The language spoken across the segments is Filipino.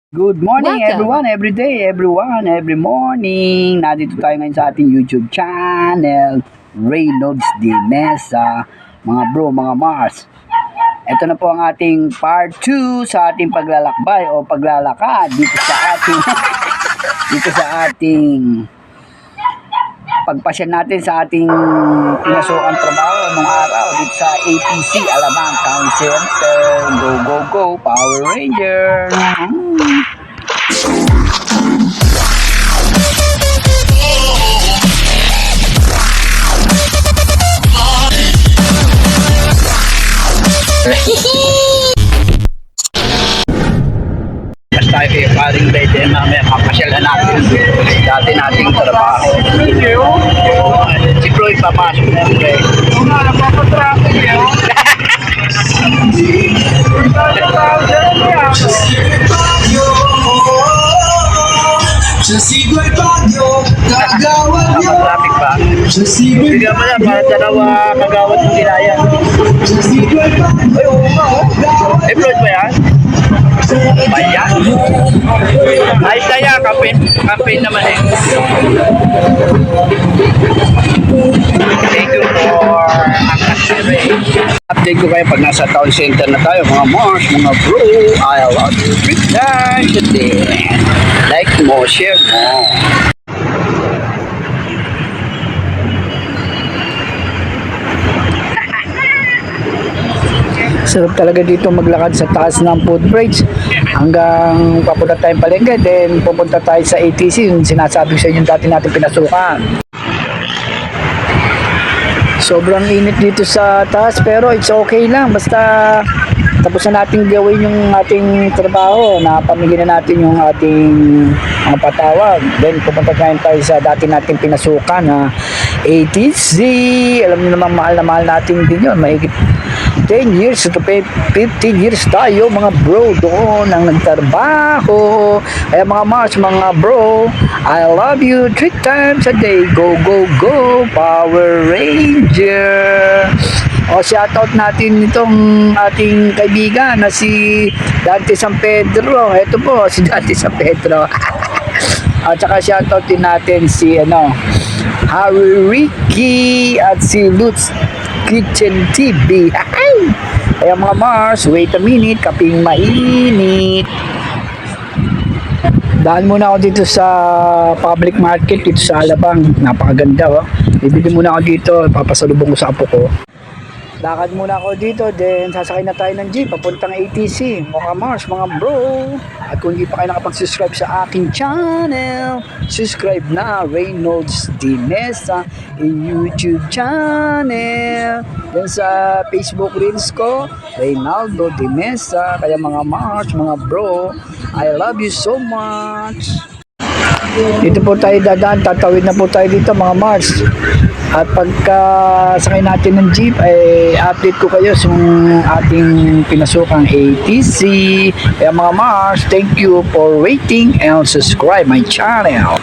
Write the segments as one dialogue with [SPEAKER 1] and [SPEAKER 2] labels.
[SPEAKER 1] Good morning
[SPEAKER 2] Welcome.
[SPEAKER 1] everyone, every day, everyone, every morning. Nandito tayo ngayon sa ating YouTube channel, Reynolds de Mesa. Mga bro, mga Mars. Ito na po ang ating part 2 sa ating paglalakbay o paglalakad dito sa ating dito sa ating pagpasyan natin sa ating pinasukan trabaho nung araw dito sa APC, Alabang Town Center. Go, go, go, Power Ranger! Basta tayo kay Paring Red, mamaya papasyalan natin dati nating trabaho. Si Floyd papasok na yung Red. Napapatraffic yun. Napatraffic ba? Bigyan mo na para dalawa kagawad ng nilayan. Ay, oo nga, oh. Eh, Floyd ba yan? Bayan? Ay, kaya, campaign naman eh. Thank you for update ko kayo pag nasa town center na tayo, mga Mars, mga bro. I love you. Big time today. Like mo, share mo. Sarap talaga dito maglakad sa taas ng footbridge hanggang papunta tayong palengke, then pupunta tayo sa ATC, yung sinasabi ko sa inyo dati natin pinasukan. Sobrang init dito sa taas pero it's okay lang, basta tapos na natin gawin yung ating trabaho, na pamigyan na natin yung ating mga patawag, then pupunta tayo sa dati natin pinasukan na ATC. Alam niyo naman, mahal na mahal natin din yun, mahigit 10 years to 15 years tayo mga bro doon ang nagtrabaho. Kaya mga Mars, mga bro, I love you 3 times a day. Go, go, go, Power Ranger. O, shoutout natin itong ating kaibigan na si Dante San Pedro. Ito po, si Dante San Pedro. At saka shoutout din natin si Harry Ricky at si Lutz Kitchen TV. Kaya mga Mars, wait a minute, kaping mainit. Daan muna ako dito sa public market dito sa Alabang. Napakaganda, oh. Bibili muna ako dito, papasalubong ko sa apo ko. Lakad muna ako dito, then sasakay na tayo ng jeep papuntang ATC. Mga Mars, mga bro. At kung hindi pa kayo nakapag-subscribe sa aking channel, subscribe na, Reynolds de Mesa YouTube channel. Then sa Facebook Reels ko, Reynaldo de Mesa. Kaya mga Mars, mga bro, I love you so much. Dito po tayo dadaan, tatawid na po tayo dito mga Mars. At pagka sakay natin ng jeep, ay update ko kayo sa ating pinasukang ATC. Kaya mga Mars, thank you for waiting and subscribe my channel.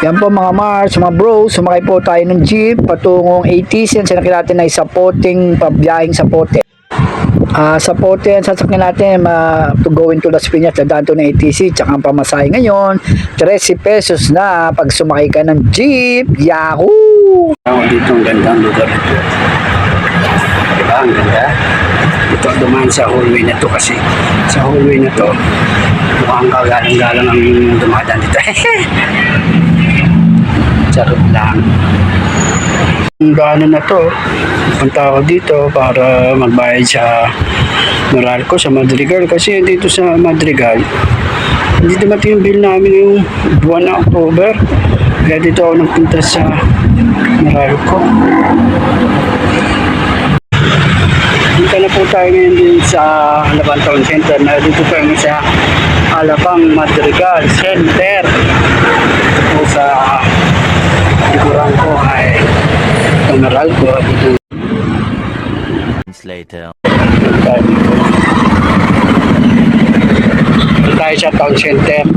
[SPEAKER 1] Yan po mga Mars, mga bro, sumakay po tayo ng jeep patungong ATC. Yan sinakay natin ay Sapoting, pabiyahing Sapote. Sa Pote, sasakyan natin to go into Las Piñas, dadaan to ng ATC, tsaka ang pamasahe ngayon 13 pesos na pag sumakay ka ng jeep. Yahoo! Dito ang gandang lugar ito, diba? Ang ganda ito, dumaan sa hallway na to, kasi sa hallway na to mukhang kagalang-galang ang dumadaan dito. Charot lang. Ang daanan na to, punta ako dito para magbayad sa Meralco, sa Madrigal, kasi dito sa Madrigal hindi dumating yung bill namin yung buwan na October, kaya dito ako nagpunta sa Meralco. Dito na po tayo ngayon din sa Alabang Town Center, na dito tayo sa Alabang Madrigal Center. O sa likuran ko ay Meralco.
[SPEAKER 2] Later.
[SPEAKER 1] Tayo sa town center.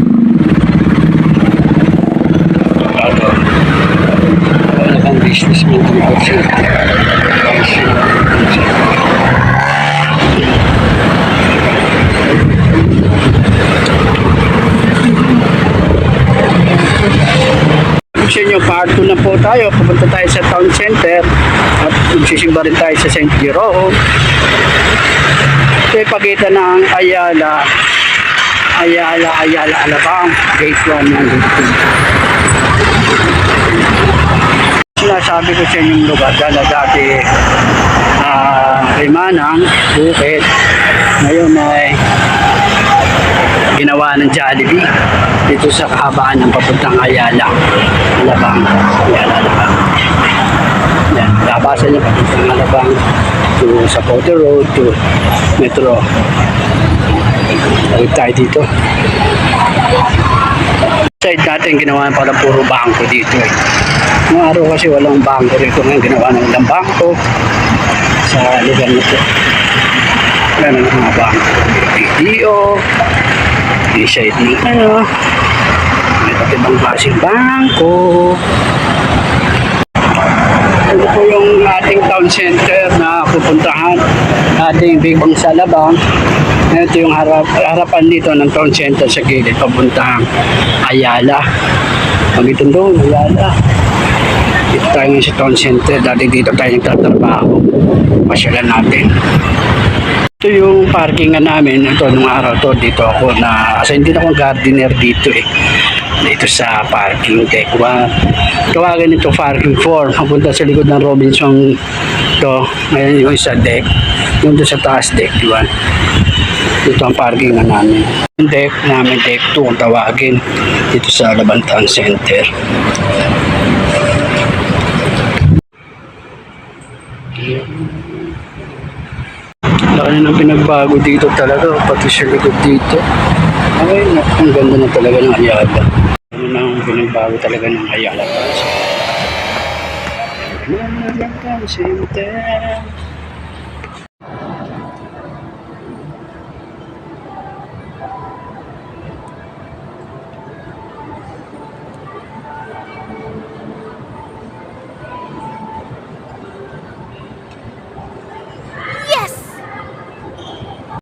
[SPEAKER 1] Wala kang business mo kung outside. Lakad ko na po tayo. Pupunta tayo sa town center. At magsisimba rin tayo sa St. Jerome. Ito yung pagitan ng Ayala, Alabang. Gate 1 ng Gate 2. Sinasabi ko sa inyong lugar na dati Rimanang, Bukit. Ngayon ay ginawa ng Jollibee dito sa kahabaan ng papuntang Ayala, Alabang. Yan, labasan niya papuntang Alabang to sa Porter Road to Metro. Tawid tayo dito. Side natin ginawa pala puro bangko dito eh. Noong araw kasi walang bangko rito, ngayon ginawa ng ilang bangko sa lugar nito. Wala ng mga bangko. BDO, side ng may pati bang klaseng bangko. Ito po yung ating town center na pupuntahan, ating Big Bang sa Alabang. Ito yung harapan dito ng town center sa gilid papuntang Ayala. Pagitong doon, Ayala. Dito tayo ngayon sa town center, dati dito tayo nagtatrabaho. Pasyalan natin. Ito yung parkingan namin. Ito nung araw to, dito ako na, kasi hindi na akong gardener dito eh. Dito sa parking deck 1. Tawagin ito parking 4. Papunta sa likod ng Robinson to. Ngayon yung isa deck. Yung doon sa taas deck 1. Dito ang parking na namin. Yung deck namin, deck 2 kung tawagin. Dito sa Labantan Center. Laki na pinagbago dito talaga. Pati sa likod dito. Ay, ang ganda na talaga ng Ayala. Ano na ang pinagbago talaga ng Ayala. Labantan Center.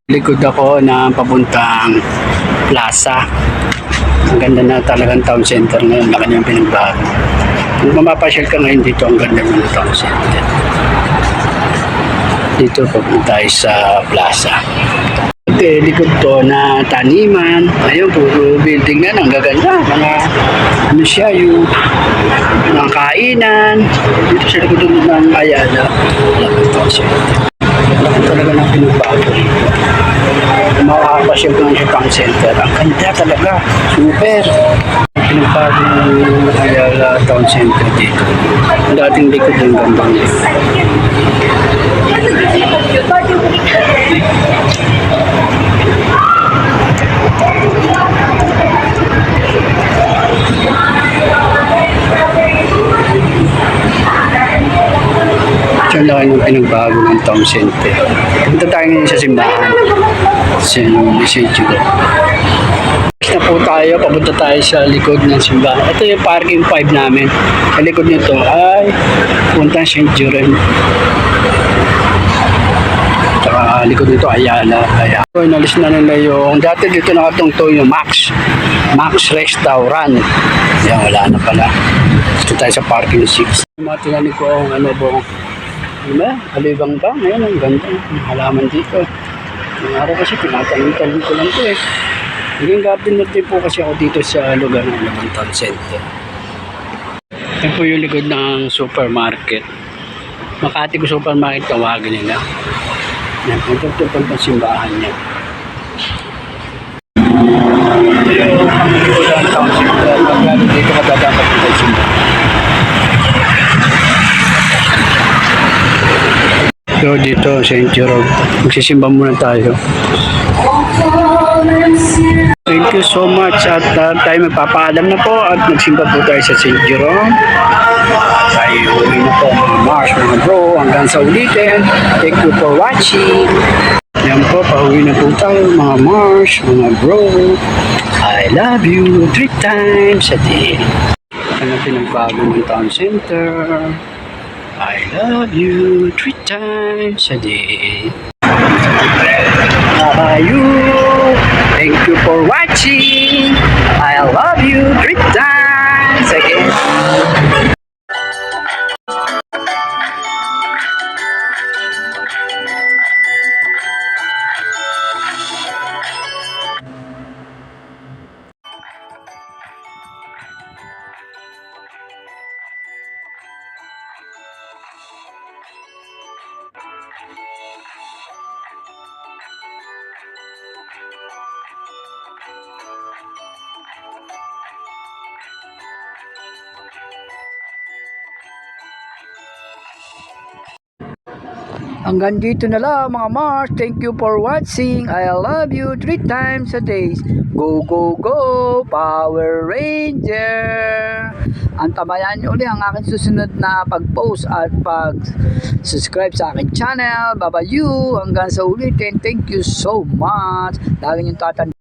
[SPEAKER 1] Likod ako na papuntang plaza. Ang ganda na talagang town center ngayon. Laki na yung pinagbago. Kung mapapasyal ka ngayon dito, ang ganda ng town center. Dito papunta tayo sa plaza. Okay, likod to na taniman. Ayun, puro building na. Ang gaganda. Mga ano siya, yung mga kainan. Dito sa likod ng Ayala. Laki town center. Laki talaga ng pinagbago dito. Makakapasyal ko ng town center. Ang ganda talaga. Super. Pinagbago ng Ayala Town Center dito. Ang dating likod ng gandang dito. Diyan lang yung pinagbago ng town center. Punta tayo ngayon sa simbahan. Sa Isidro. Na po tayo, papunta tayo sa likod ng simbahan. Ito yung parking 5 namin. Sa likod nito ay punta sa St. Jerome. Saka likod nito Ayala. So, inalis na nila yung dati dito nakatungtong yung Max Restaurant. Yan, wala na pala. Dito tayo sa parking 6. Matiganin ko ang ano po. Diba? Alibang ba? Ngayon ang ganda. Ang halaman dito. Ang araw kasi tinatanim-tanim ko lang ito eh. Naging gardener din po kasi ako dito sa lugar ng Labantan Center. Ito po yung likod ng supermarket. Makati ko supermarket tawagin nila. Yan, ito pang simbahan niya. Ito yung likod ng town center. Pagkano dito matatapat ng simbahan. So dito, St. Jerome. Magsisimba muna tayo. Thank you so much at tayo magpapaalam na po at magsimba po tayo sa St. Jerome. Tayo uwi na po mga Mars, mga bro, hanggang sa ulitin. Thank you for watching. Yan po, pauwi na po tayo mga Mars, mga bro. I love you 3 times a day. Ano pinagbago ng town center? I love you 3 times a day. You. Thank you for watching. I love you 3 times again. Hanggang dito na lang mga Mars. Thank you for watching. I love you 3 times a day. Go, go, go, Power Ranger! Antabayan nyo ulit ang aking susunod na pag-post at pag-subscribe sa aking channel. Bye-bye you. Hanggang sa ulitin. Thank you so much. Lagi nyo tatandaan.